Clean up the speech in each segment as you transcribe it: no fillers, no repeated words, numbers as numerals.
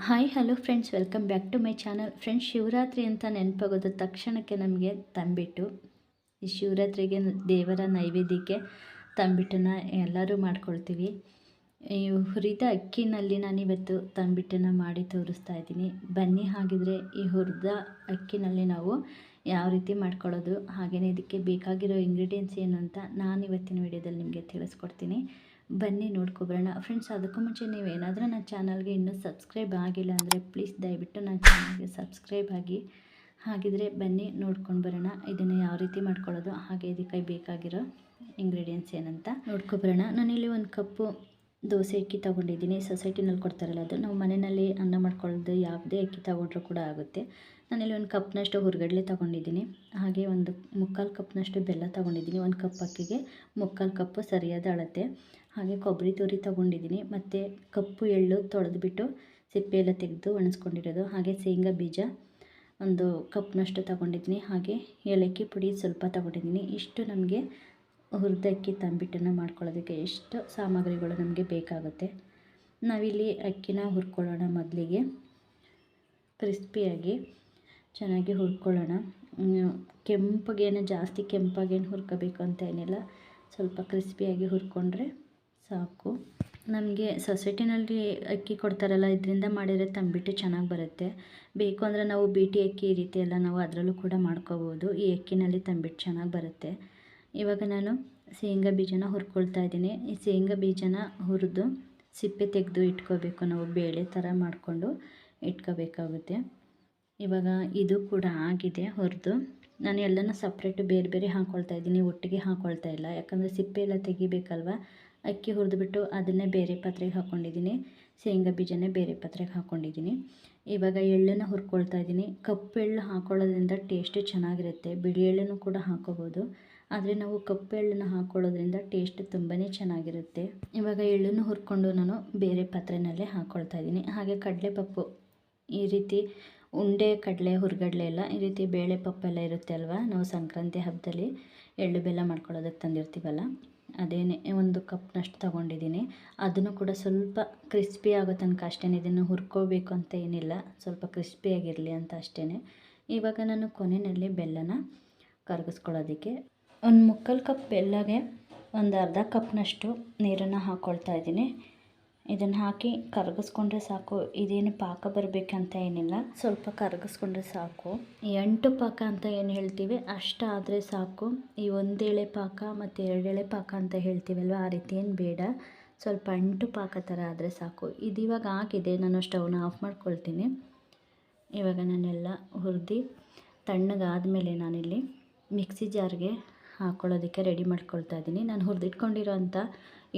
Hi hello friends, welcome back to my channel. Friends, Shivaratri ಅಂತ ನೆನಪಾಗೋದು ತಕ್ಷಣಕ್ಕೆ ನಮಗೆ ತಂಬಿಟ್ಟು. ಈ ಶಿವರಾತ್ರಿಗೆ ದೇವರ ನೈವೇದ್ಯಕ್ಕೆ ತಂಬಿಟ್ಟನ್ನು ಎಲ್ಲರೂ ಮಾಡ್ಕೊಳ್ತೀವಿ. ಈ ಹುರಿದ ಅಕ್ಕಿನಲ್ಲಿ ನಾನಿವತ್ತು ತಂಬಿಟ್ಟನ್ನು ಮಾಡಿ ತೋರಿಸ್ತಾ ಇದ್ದೀನಿ. ಬನ್ನಿ, ಹಾಗಿದ್ರೆ ಈ ಹುರಿದ ಅಕ್ಕಿನಲ್ಲಿ ನಾವು ಯಾವ ರೀತಿ ಮಾಡ್ಕೊಳ್ಳೋದು, ಹಾಗೆಯೇ ಇದಕ್ಕೆ ಬೇಕಾಗಿರೋ ಇಂಗ್ರೀಡಿಯೆಂಟ್ಸ್ ಏನು ಅಂತ ನಾನು ಇವತ್ತಿನ ವಿಡಿಯೋದಲ್ಲಿ ನಿಮಗೆ ತಿಳಿಸ್ಕೊಡ್ತೀನಿ. ಬನ್ನಿ ನೋಡ್ಕೊಬರೋಣ. ಫ್ರೆಂಡ್ಸ್, ಅದಕ್ಕೂ ಮುಂಚೆ ನೀವೇನಾದರೂ ನನ್ನ ಚಾನಲ್ಗೆ ಇನ್ನೂ ಸಬ್ಸ್ಕ್ರೈಬ್ ಆಗಿಲ್ಲ ಅಂದರೆ ಪ್ಲೀಸ್ ದಯವಿಟ್ಟು ನನ್ನ ಚಾನಲ್ಗೆ ಸಬ್ಸ್ಕ್ರೈಬ್ ಆಗಿ. ಹಾಗಿದ್ರೆ ಬನ್ನಿ ನೋಡ್ಕೊಂಡು ಬರೋಣ ಇದನ್ನು ಯಾವ ರೀತಿ ಮಾಡ್ಕೊಳ್ಳೋದು, ಹಾಗೆ ಇದಕ್ಕೆ ಬೇಕಾಗಿರೋ ಇಂಗ್ರೀಡಿಯೆಂಟ್ಸ್ ಏನಂತ ನೋಡ್ಕೊಬರೋಣ. ನಾನಿಲ್ಲಿ ಒಂದು ಕಪ್ಪು ದೋಸೆ ಅಕ್ಕಿ ತೊಗೊಂಡಿದ್ದೀನಿ. ಸೊಸೈಟಿನಲ್ಲಿ ಕೊಡ್ತಾರಲ್ಲ ಅದು. ನಾವು ಮನೆಯಲ್ಲಿ ಅನ್ನ ಮಾಡ್ಕೊಳ್ಳೋದು ಯಾವುದೇ ಅಕ್ಕಿ ತೊಗೊಂಡ್ರೂ ಕೂಡ ಆಗುತ್ತೆ. ನಾನಿಲ್ಲಿ ಒಂದು ಕಪ್ನಷ್ಟು ಹುರ್ಗಡ್ಲೆ ತೊಗೊಂಡಿದ್ದೀನಿ. ಹಾಗೆ ಒಂದು ಮುಕ್ಕಾಲು ಕಪ್ನಷ್ಟು ಬೆಲ್ಲ ತೊಗೊಂಡಿದ್ದೀನಿ. ಒಂದು ಕಪ್ ಅಕ್ಕಿಗೆ ಮುಕ್ಕಾಲು ಕಪ್ಪು ಸರಿಯಾದ ಅಳತೆ. ಹಾಗೆ ಕೊಬ್ಬರಿ ತುರಿ ತೊಗೊಂಡಿದ್ದೀನಿ. ಮತ್ತು ಕಪ್ಪು ಎಳ್ಳು ತೊಳೆದ್ಬಿಟ್ಟು ಸಿಪ್ಪೆ ಎಲ್ಲ ತೆಗೆದು ಒಣಸ್ಕೊಂಡಿರೋದು. ಹಾಗೆ ಶೇಂಗಾ ಬೀಜ ಒಂದು ಕಪ್ನಷ್ಟು ತೊಗೊಂಡಿದ್ದೀನಿ. ಹಾಗೆ ಏಲಕ್ಕಿ ಪುಡಿ ಸ್ವಲ್ಪ ತೊಗೊಂಡಿದ್ದೀನಿ. ಇಷ್ಟು ನಮಗೆ ಹುರಿದಕ್ಕಿ ತಂಬಿಟ್ಟನ್ನು ಮಾಡ್ಕೊಳ್ಳೋದಕ್ಕೆ ಎಷ್ಟು ಸಾಮಗ್ರಿಗಳು ನಮಗೆ ಬೇಕಾಗುತ್ತೆ. ನಾವಿಲ್ಲಿ ಅಕ್ಕಿನ ಹುರ್ಕೊಳ್ಳೋಣ. ಮೊದಲಿಗೆ ಕ್ರಿಸ್ಪಿಯಾಗಿ ಚೆನ್ನಾಗಿ ಹುರ್ಕೊಳ್ಳೋಣ. ಕೆಂಪಗೇನು ಜಾಸ್ತಿ ಕೆಂಪಾಗೇನು ಹುರ್ಕೋಬೇಕು ಅಂತ ಏನಿಲ್ಲ, ಸ್ವಲ್ಪ ಕ್ರಿಸ್ಪಿಯಾಗಿ ಹುರ್ಕೊಂಡ್ರೆ ಸಾಕು. ನಮಗೆ ಸೊಸೈಟಿನಲ್ಲಿ ಅಕ್ಕಿ ಕೊಡ್ತಾರಲ್ಲ, ಇದರಿಂದ ಮಾಡಿದರೆ ತಂಬಿಟ್ಟು ಚೆನ್ನಾಗಿ ಬರುತ್ತೆ. ಬೇಕು ಅಂದರೆ ನಾವು ಬಿಟಿ ಅಕ್ಕಿ ಈ ರೀತಿ ಎಲ್ಲ ನಾವು ಅದರಲ್ಲೂ ಕೂಡ ಮಾಡ್ಕೋಬೋದು. ಈ ಅಕ್ಕಿನಲ್ಲಿ ತಂಬಿಟ್ಟು ಚೆನ್ನಾಗಿ ಬರುತ್ತೆ. ಇವಾಗ ನಾನು ಶೇಂಗಾ ಬೀಜನ ಹುರ್ಕೊಳ್ತಾ ಇದ್ದೀನಿ. ಈ ಶೇಂಗಾ ಬೀಜನ ಹುರಿದು ಸಿಪ್ಪೆ ತೆಗೆದು ಇಟ್ಕೋಬೇಕು. ನಾವು ಬೇಳೆ ಥರ ಮಾಡಿಕೊಂಡು ಇಟ್ಕೋಬೇಕಾಗುತ್ತೆ. ಇವಾಗ ಇದು ಕೂಡ ಆಗಿದೆ ಹುರಿದು. ನಾನು ಎಲ್ಲನೂ ಸಪ್ರೇಟು ಬೇರೆ ಬೇರೆ ಹಾಕ್ಕೊಳ್ತಾ ಇದ್ದೀನಿ, ಒಟ್ಟಿಗೆ ಹಾಕ್ಕೊಳ್ತಾ ಇಲ್ಲ. ಯಾಕಂದರೆ ಸಿಪ್ಪೆ ಎಲ್ಲ ತೆಗಿಬೇಕಲ್ವ. ಅಕ್ಕಿ ಹುರಿದ್ಬಿಟ್ಟು ಅದನ್ನೇ ಬೇರೆ ಪಾತ್ರೆಗೆ ಹಾಕ್ಕೊಂಡಿದ್ದೀನಿ, ಶೇಂಗಾ ಬೀಜನೇ ಬೇರೆ ಪಾತ್ರೆಗೆ ಹಾಕ್ಕೊಂಡಿದ್ದೀನಿ. ಇವಾಗ ಎಳ್ಳನ್ನು ಹುರ್ಕೊಳ್ತಾ ಇದ್ದೀನಿ. ಕಪ್ಪು ಎಳ್ಳು ಹಾಕ್ಕೊಳ್ಳೋದ್ರಿಂದ ಟೇಸ್ಟು ಚೆನ್ನಾಗಿರುತ್ತೆ. ಬಿಳಿ ಎಳ್ಳನ್ನು ಕೂಡ ಹಾಕ್ಕೋಬೋದು, ಆದರೆ ನಾವು ಕಪ್ಪು ಎಳ್ಳನ್ನು ಹಾಕ್ಕೊಳ್ಳೋದ್ರಿಂದ ಟೇಸ್ಟ್ ತುಂಬಾ ಚೆನ್ನಾಗಿರುತ್ತೆ. ಇವಾಗ ಎಳ್ಳನ್ನು ಹುರ್ಕೊಂಡು ನಾನು ಬೇರೆ ಪಾತ್ರೆಯಲ್ಲೇ ಹಾಕ್ಕೊಳ್ತಾ ಇದ್ದೀನಿ. ಹಾಗೆ ಕಡಲೆಪಪ್ಪು, ಈ ರೀತಿ ಉಂಡೆ ಕಡಲೆ ಹುರ್ಗಡ್ಲೆ ಎಲ್ಲ ಈ ರೀತಿ ಬೇಳೆ ಪಪ್ಪೆಲ್ಲ ಇರುತ್ತೆ ಅಲ್ವಾ, ನಾವು ಸಂಕ್ರಾಂತಿ ಹಬ್ಬದಲ್ಲಿ ಎಳ್ಳು ಬೆಲ್ಲ ಮಾಡ್ಕೊಳ್ಳೋದಕ್ಕೆ ತಂದಿರ್ತೀವಲ್ಲ, ಅದೇನೇ ಒಂದು ಕಪ್ನಷ್ಟು ತೊಗೊಂಡಿದ್ದೀನಿ. ಅದನ್ನು ಕೂಡ ಸ್ವಲ್ಪ ಕ್ರಿಸ್ಪಿ ಆಗೋ ತನಕ ಅಷ್ಟೇ. ಇದನ್ನು ಹುರ್ಕೋಬೇಕು ಅಂತ ಏನಿಲ್ಲ, ಸ್ವಲ್ಪ ಕ್ರಿಸ್ಪಿಯಾಗಿರಲಿ ಅಂತ ಅಷ್ಟೇ. ಇವಾಗ ನಾನು ಕೊನೆಯಲ್ಲಿ ಬೆಲ್ಲನ ಕರಗಿಸ್ಕೊಳ್ಳೋದಕ್ಕೆ ಒಂದು ಮುಕ್ಕಾಲು ಕಪ್ ಬೆಲ್ಲಗೆ ಒಂದು ಅರ್ಧ ಕಪ್ನಷ್ಟು ನೀರನ್ನು ಹಾಕ್ಕೊಳ್ತಾ ಇದ್ದೀನಿ. ಇದನ್ನು ಹಾಕಿ ಕರಗಿಸ್ಕೊಂಡ್ರೆ ಸಾಕು. ಇದೇನು ಪಾಕ ಬರಬೇಕಂತ ಏನಿಲ್ಲ, ಸ್ವಲ್ಪ ಕರಗಿಸ್ಕೊಂಡ್ರೆ ಸಾಕು. ಈ ಅಂಟು ಪಾಕ ಅಂತ ಏನು ಹೇಳ್ತೀವಿ ಅಷ್ಟಾದರೆ ಸಾಕು. ಈ ಒಂದೇಳೆ ಪಾಕ ಮತ್ತು ಎರಡೆಳೆ ಪಾಕ ಅಂತ ಹೇಳ್ತೀವಲ್ವ, ಆ ರೀತಿ ಏನು ಬೇಡ. ಸ್ವಲ್ಪ ಅಂಟು ಪಾಕ ಥರ ಆದರೆ ಸಾಕು. ಇದಿವಾಗ ಆಗಿದೆ. ನಾನು ಸ್ಟವ್ನ ಆಫ್ ಮಾಡ್ಕೊಳ್ತೀನಿ. ಇವಾಗ ನಾನೆಲ್ಲ ಹುರಿದು ತಣ್ಣಗಾದಮೇಲೆ ನಾನಿಲ್ಲಿ ಮಿಕ್ಸಿ ಜಾರ್ಗೆ ಹಾಕ್ಕೊಳ್ಳೋದಕ್ಕೆ ರೆಡಿ ಮಾಡ್ಕೊಳ್ತಾ ಇದ್ದೀನಿ. ನಾನು ಹುರಿದಿಟ್ಕೊಂಡಿರೋ ಅಂಥ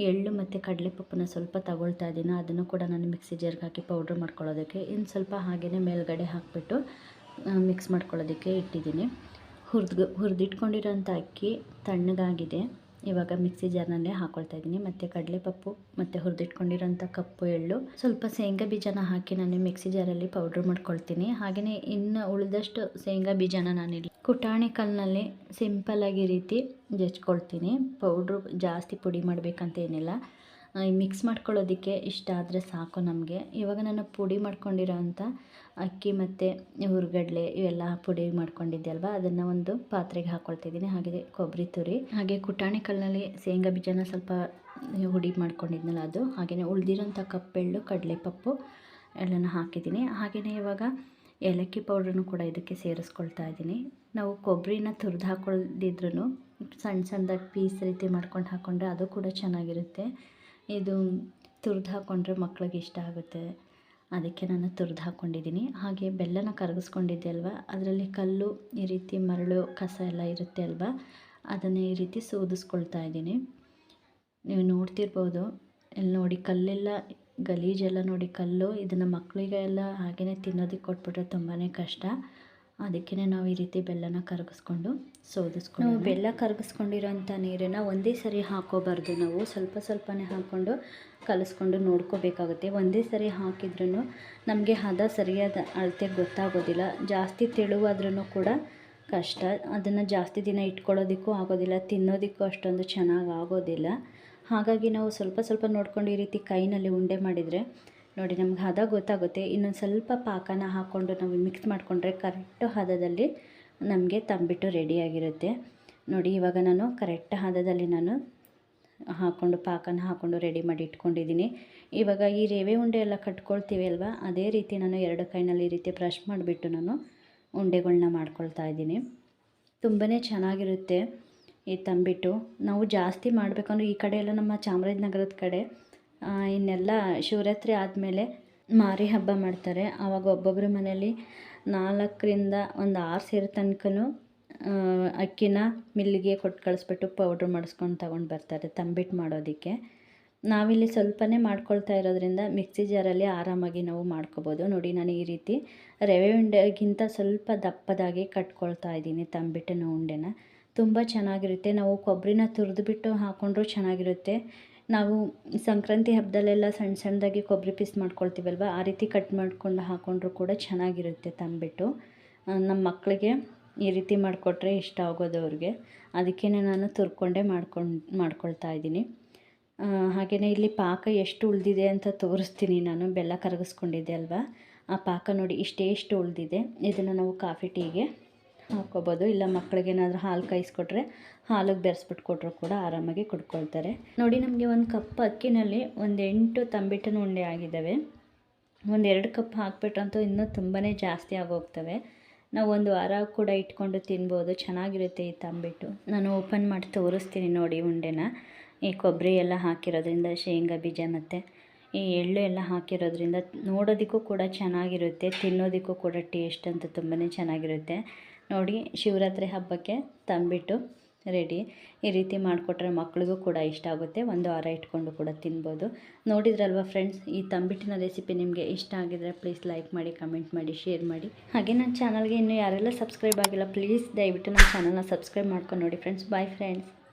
ಎಳ್ಳು ಮತ್ತು ಕಡಲೆಪಪ್ಪನ್ನ ಸ್ವಲ್ಪ ತಗೊಳ್ತಾ ಇದ್ದೀನಿ. ಅದನ್ನು ಕೂಡ ನಾನು ಮಿಕ್ಸಿ ಜಾರ್ಗೆ ಹಾಕಿ ಪೌಡ್ರ್ ಮಾಡ್ಕೊಳ್ಳೋದಕ್ಕೆ ಇನ್ನು ಸ್ವಲ್ಪ ಹಾಗೆಯೇ ಮೇಲ್ಗಡೆ ಹಾಕಿಬಿಟ್ಟು ಮಿಕ್ಸ್ ಮಾಡ್ಕೊಳ್ಳೋದಕ್ಕೆ ಇಟ್ಟಿದ್ದೀನಿ. ಹುರಿದಿಟ್ಕೊಂಡಿರೋಂಥ ಅಕ್ಕಿ ತಣ್ಣಗಾಗಿದೆ. ಇವಾಗ ಮಿಕ್ಸಿ ಜಾರ್ನಲ್ಲೇ ಹಾಕ್ಕೊಳ್ತಾ ಇದ್ದೀನಿ. ಮತ್ತು ಕಡಲೆಪಪ್ಪು ಮತ್ತು ಹುರಿದಿಟ್ಕೊಂಡಿರೋಂಥ ಕಪ್ಪು ಎಳ್ಳು, ಸ್ವಲ್ಪ ಶೇಂಗಾ ಬೀಜನ ಹಾಕಿ ನಾನು ಮಿಕ್ಸಿ ಜಾರಲ್ಲಿ ಪೌಡ್ರ್ ಮಾಡ್ಕೊಳ್ತೀನಿ. ಹಾಗೆಯೇ ಇನ್ನು ಉಳಿದಷ್ಟು ಶೇಂಗಾ ಬೀಜನ ನಾನಿಲ್ಲಿ ಕುಟಾಣಿ ಕಲ್ಲಿನಲ್ಲಿ ಸಿಂಪಲ್ಲಾಗಿ ರೀತಿ ಜಜ್ಕೊಳ್ತೀನಿ. ಪೌಡ್ರು ಜಾಸ್ತಿ ಪುಡಿ ಮಾಡಬೇಕಂತ ಏನಿಲ್ಲ, ಮಿಕ್ಸ್ ಮಾಡ್ಕೊಳ್ಳೋದಕ್ಕೆ ಇಷ್ಟ ಆದರೆ ಸಾಕು ನಮಗೆ. ಇವಾಗ ನಾನು ಪುಡಿ ಮಾಡ್ಕೊಂಡಿರೋ ಅಂಥ ಅಕ್ಕಿ ಮತ್ತು ಹುರ್ಗಡ್ಲೆ ಇವೆಲ್ಲ ಪುಡಿ ಮಾಡ್ಕೊಂಡಿದ್ದೆ ಅಲ್ವಾ, ಅದನ್ನು ಒಂದು ಪಾತ್ರೆಗೆ ಹಾಕ್ಕೊಳ್ತಿದ್ದೀನಿ. ಹಾಗೆ ಕೊಬ್ಬರಿ ತುರಿ, ಹಾಗೆ ಕುಟಾಣಿ ಕಲ್ಲಿನಲ್ಲಿ ಶೇಂಗಾ ಬೀಜನ ಸ್ವಲ್ಪ ಹುಡಿ ಮಾಡ್ಕೊಂಡಿದ್ನಲ್ಲ ಅದು, ಹಾಗೆಯೇ ಉಳಿದಿರೋಂಥ ಕಪ್ಪೆಳ್ಳು ಕಡಲೆಪಪ್ಪು ಎಲ್ಲನೂ ಹಾಕಿದ್ದೀನಿ. ಹಾಗೆಯೇ ಇವಾಗ ಏಲಕ್ಕಿ ಪೌಡ್ರನ್ನು ಕೂಡ ಇದಕ್ಕೆ ಸೇರಿಸ್ಕೊಳ್ತಾ ಇದ್ದೀನಿ. ನಾವು ಕೊಬ್ಬರಿನ ತುರಿದು ಹಾಕ್ಕೊಳ್ದಿದ್ರೂ ಸಣ್ಣ ಸಣ್ಣದಾಗಿ ಪೀಸ್ ರೀತಿ ಮಾಡ್ಕೊಂಡು ಹಾಕ್ಕೊಂಡ್ರೆ ಅದು ಕೂಡ ಚೆನ್ನಾಗಿರುತ್ತೆ. ಇದು ತುರಿದು ಹಾಕ್ಕೊಂಡ್ರೆ ಮಕ್ಳಿಗೆ ಇಷ್ಟ ಆಗುತ್ತೆ, ಅದಕ್ಕೆ ನಾನು ತುರಿದು ಹಾಕ್ಕೊಂಡಿದ್ದೀನಿ. ಹಾಗೆ ಬೆಲ್ಲನ ಕರಗಿಸ್ಕೊಂಡಿದ್ದೆ ಅಲ್ವಾ, ಅದರಲ್ಲಿ ಕಲ್ಲು ಈ ರೀತಿ ಮರಳು ಕಸ ಎಲ್ಲ ಇರುತ್ತೆ ಅಲ್ವಾ, ಅದನ್ನು ಈ ರೀತಿ ಸೋದಿಸ್ಕೊಳ್ತಾ ಇದ್ದೀನಿ. ನೀವು ನೋಡ್ತಿರ್ಬೋದು, ಇಲ್ಲಿ ನೋಡಿ ಕಲ್ಲೆಲ್ಲ ಗಲೀಜೆಲ್ಲ ನೋಡಿ ಕಲ್ಲು. ಇದನ್ನು ಮಕ್ಕಳಿಗೆಲ್ಲ ಹಾಗೆಯೇ ತಿನ್ನೋದಕ್ಕೆ ಕೊಟ್ಬಿಟ್ರೆ ತುಂಬಾ ಕಷ್ಟ. ಅದಕ್ಕೇ ನಾವು ಈ ರೀತಿ ಬೆಲ್ಲನ ಕರಗಿಸ್ಕೊಂಡು ಸೋದಿಸ್ಕೊಂಡು, ನಾವು ಬೆಲ್ಲ ಕರಗಿಸ್ಕೊಂಡಿರೋಂಥ ನೀರನ್ನು ಒಂದೇ ಸರಿ ಹಾಕೋಬಾರ್ದು. ನಾವು ಸ್ವಲ್ಪ ಸ್ವಲ್ಪನೇ ಹಾಕ್ಕೊಂಡು ಕಲಿಸ್ಕೊಂಡು ನೋಡ್ಕೋಬೇಕಾಗುತ್ತೆ. ಒಂದೇ ಸರಿ ಹಾಕಿದ್ರೂ ನಮಗೆ ಹದ ಸರಿಯಾದ ಅಳತೆ ಗೊತ್ತಾಗೋದಿಲ್ಲ. ಜಾಸ್ತಿ ತೆಳುವಾದ್ರೂ ಕೂಡ ಕಷ್ಟ. ಅದನ್ನು ಜಾಸ್ತಿ ದಿನ ಇಟ್ಕೊಳ್ಳೋದಕ್ಕೂ ಆಗೋದಿಲ್ಲ, ತಿನ್ನೋದಕ್ಕೂ ಅಷ್ಟೊಂದು ಚೆನ್ನಾಗಿ ಆಗೋದಿಲ್ಲ. ಹಾಗಾಗಿ ನಾವು ಸ್ವಲ್ಪ ಸ್ವಲ್ಪ ನೋಡ್ಕೊಂಡು ಈ ರೀತಿ ಕೈನಲ್ಲಿ ಉಂಡೆ ಮಾಡಿದರೆ ನೋಡಿ ನಮ್ಗೆ ಹದ ಗೊತ್ತಾಗುತ್ತೆ. ಇನ್ನೊಂದು ಸ್ವಲ್ಪ ಪಾಕನ ಹಾಕ್ಕೊಂಡು ನಾವು ಮಿಕ್ಸ್ ಮಾಡಿಕೊಂಡ್ರೆ ಕರೆಕ್ಟ್ ಹದದಲ್ಲಿ ನಮಗೆ ತಂಬಿಟ್ಟು ರೆಡಿಯಾಗಿರುತ್ತೆ. ನೋಡಿ ಇವಾಗ ನಾನು ಕರೆಕ್ಟ್ ಹದದಲ್ಲಿ ನಾನು ಹಾಕ್ಕೊಂಡು ಪಾಕನ ಹಾಕ್ಕೊಂಡು ರೆಡಿ ಮಾಡಿ ಇಟ್ಕೊಂಡಿದ್ದೀನಿ. ಇವಾಗ ಈ ರವೆ ಉಂಡೆ ಎಲ್ಲ ಕಟ್ಕೊಳ್ತೀವಿ ಅಲ್ವಾ, ಅದೇ ರೀತಿ ನಾನು 2 ಕೈನಲ್ಲಿ ಈ ರೀತಿ ಬ್ರಷ್ ಮಾಡಿಬಿಟ್ಟು ನಾನು ಉಂಡೆಗಳ್ನ ಮಾಡ್ಕೊಳ್ತಾ ಇದ್ದೀನಿ. ತುಂಬಾ ಚೆನ್ನಾಗಿರುತ್ತೆ ಈ ತಂಬಿಟ್ಟು. ನಾವು ಜಾಸ್ತಿ ಮಾಡಬೇಕಂದ್ರೆ ಈ ಕಡೆ ಎಲ್ಲ ನಮ್ಮ ಚಾಮರಾಜನಗರದ ಕಡೆ ಇನ್ನೆಲ್ಲ ಶಿವರಾತ್ರಿ ಆದಮೇಲೆ ಮಾರಿ ಹಬ್ಬ ಮಾಡ್ತಾರೆ. ಆವಾಗ ಒಬ್ಬೊಬ್ಬರ ಮನೆಯಲ್ಲಿ 4ರಿಂದ ಒಂದು 6 ಸೇರು ತನಕನೂ ಅಕ್ಕಿನ ಮಿಲ್ಲಿಗೆ ಕೊಟ್ಟು ಕಳಿಸ್ಬಿಟ್ಟು ಪೌಡ್ರ್ ಮಾಡಿಸ್ಕೊಂಡು ತಗೊಂಡು ಬರ್ತಾರೆ ತಂಬಿಟ್ಟು ಮಾಡೋದಕ್ಕೆ. ನಾವಿಲ್ಲಿ ಸ್ವಲ್ಪನೇ ಮಾಡ್ಕೊಳ್ತಾ ಇರೋದ್ರಿಂದ ಮಿಕ್ಸಿ ಜಾರಲ್ಲಿ ಆರಾಮಾಗಿ ನಾವು ಮಾಡ್ಕೋಬೋದು. ನೋಡಿ ನಾನು ಈ ರೀತಿ ರವೆ ಉಂಡೆಗಿಂತ ಸ್ವಲ್ಪ ದಪ್ಪದಾಗಿ ಕಟ್ಕೊಳ್ತಾ ಇದ್ದೀನಿ ತಂಬಿಟ್ಟಿನ ಉಂಡೆನ. ತುಂಬ ಚೆನ್ನಾಗಿರುತ್ತೆ. ನಾವು ಕೊಬ್ಬರಿನ ತುರಿದ್ಬಿಟ್ಟು ಹಾಕ್ಕೊಂಡ್ರೂ ಚೆನ್ನಾಗಿರುತ್ತೆ. ನಾವು ಸಂಕ್ರಾಂತಿ ಹಬ್ಬದಲ್ಲೆಲ್ಲ ಸಣ್ಣ ಸಣ್ಣದಾಗಿ ಕೊಬ್ಬರಿ ಪೀಸ್ ಮಾಡ್ಕೊಳ್ತೀವಲ್ವ, ಆ ರೀತಿ ಕಟ್ ಮಾಡ್ಕೊಂಡು ಹಾಕ್ಕೊಂಡ್ರೂ ಕೂಡ ಚೆನ್ನಾಗಿರುತ್ತೆ ತಂಬಿಟ್ಟು. ನಮ್ಮ ಮಕ್ಕಳಿಗೆ ಈ ರೀತಿ ಮಾಡಿಕೊಟ್ರೆ ಇಷ್ಟ ಆಗೋದು ಅವ್ರಿಗೆ. ಅದಕ್ಕೇ ನಾನು ತುರ್ಕೊಂಡೇ ಮಾಡ್ಕೊಳ್ತಾ ಇದ್ದೀನಿ. ಹಾಗೆಯೇ ಇಲ್ಲಿ ಪಾಕ ಎಷ್ಟು ಉಳಿದಿದೆ ಅಂತ ತೋರಿಸ್ತೀನಿ ನಾನು. ಬೆಲ್ಲ ಕರಗಿಸ್ಕೊಂಡಿದ್ದೆ ಅಲ್ವಾ, ಆ ಪಾಕ ನೋಡಿ ಇಷ್ಟು ಉಳಿದಿದೆ. ಇದನ್ನು ನಾವು ಕಾಫಿ ಟೀಗೆ ಹಾಕ್ಕೋಬೋದು. ಇಲ್ಲ ಮಕ್ಕಳಿಗೆ ಏನಾದರೂ ಹಾಲು ಕಾಯಿಸ್ಕೊಟ್ರೆ ಹಾಲಿಗೆ ಬೆರೆಸ್ಬಿಟ್ಟು ಕೊಟ್ಟರು ಕೂಡ ಆರಾಮಾಗಿ ಕುಡ್ಕೊಳ್ತಾರೆ. ನೋಡಿ ನಮಗೆ 1 ಕಪ್ ಅಕ್ಕಿನಲ್ಲಿ ಒಂದು 8 ತಂಬಿಟ್ಟಿನ ಉಂಡೆ ಆಗಿದ್ದಾವೆ. ಒಂದು 2 ಕಪ್ ಹಾಕ್ಬಿಟ್ರಂತೂ ಇನ್ನೂ ತುಂಬಾ ಜಾಸ್ತಿ ಆಗೋಗ್ತವೆ. ನಾವು 1 ವಾರ ಕೂಡ ಇಟ್ಕೊಂಡು ತಿನ್ಬೋದು. ಚೆನ್ನಾಗಿರುತ್ತೆ ಈ ತಂಬಿಟ್ಟು. ನಾನು ಓಪನ್ ಮಾಡಿ ತೋರಿಸ್ತೀನಿ ನೋಡಿ ಉಂಡೆನ. ಈ ಕೊಬ್ಬರಿ ಎಲ್ಲ ಹಾಕಿರೋದ್ರಿಂದ, ಶೇಂಗಾ ಬೀಜ ಮತ್ತು ಈ ಎಳ್ಳು ಎಲ್ಲ ಹಾಕಿರೋದ್ರಿಂದ ನೋಡೋದಕ್ಕೂ ಕೂಡ ಚೆನ್ನಾಗಿರುತ್ತೆ, ತಿನ್ನೋದಕ್ಕೂ ಕೂಡ ಟೇಸ್ಟ್ ಅಂತೂ ತುಂಬಾ ಚೆನ್ನಾಗಿರುತ್ತೆ. ನೋಡಿ ಶಿವರಾತ್ರಿ ಹಬ್ಬಕ್ಕೆ ತಂಬಿಟ್ಟು ರೆಡಿ. ಈ ರೀತಿ ಮಾಡಿಕೊಟ್ರೆ ಮಕ್ಳಿಗೂ ಕೂಡ ಇಷ್ಟ ಆಗುತ್ತೆ. 1 ವಾರ ಇಟ್ಕೊಂಡು ಕೂಡ ತಿನ್ಬೋದು. ನೋಡಿದ್ರಲ್ವ ಫ್ರೆಂಡ್ಸ್, ಈ ತಂಬಿಟ್ಟಿನ ರೆಸಿಪಿ ನಿಮಗೆ ಇಷ್ಟ ಆಗಿದ್ರೆ ಪ್ಲೀಸ್ ಲೈಕ್ ಮಾಡಿ, ಕಮೆಂಟ್ ಮಾಡಿ, ಶೇರ್ ಮಾಡಿ. ಹಾಗೆ ನನ್ನ ಚಾನಲ್ಗೆ ಇನ್ನೂ ಯಾರೆಲ್ಲ ಸಬ್ಸ್ಕ್ರೈಬ್ ಆಗಿಲ್ಲ ಪ್ಲೀಸ್ ದಯವಿಟ್ಟು ನನ್ನ ಚಾನಲ್ನ ಸಬ್ಸ್ಕ್ರೈಬ್ ಮಾಡ್ಕೊಂಡು ನೋಡಿ ಫ್ರೆಂಡ್ಸ್. Bye friends.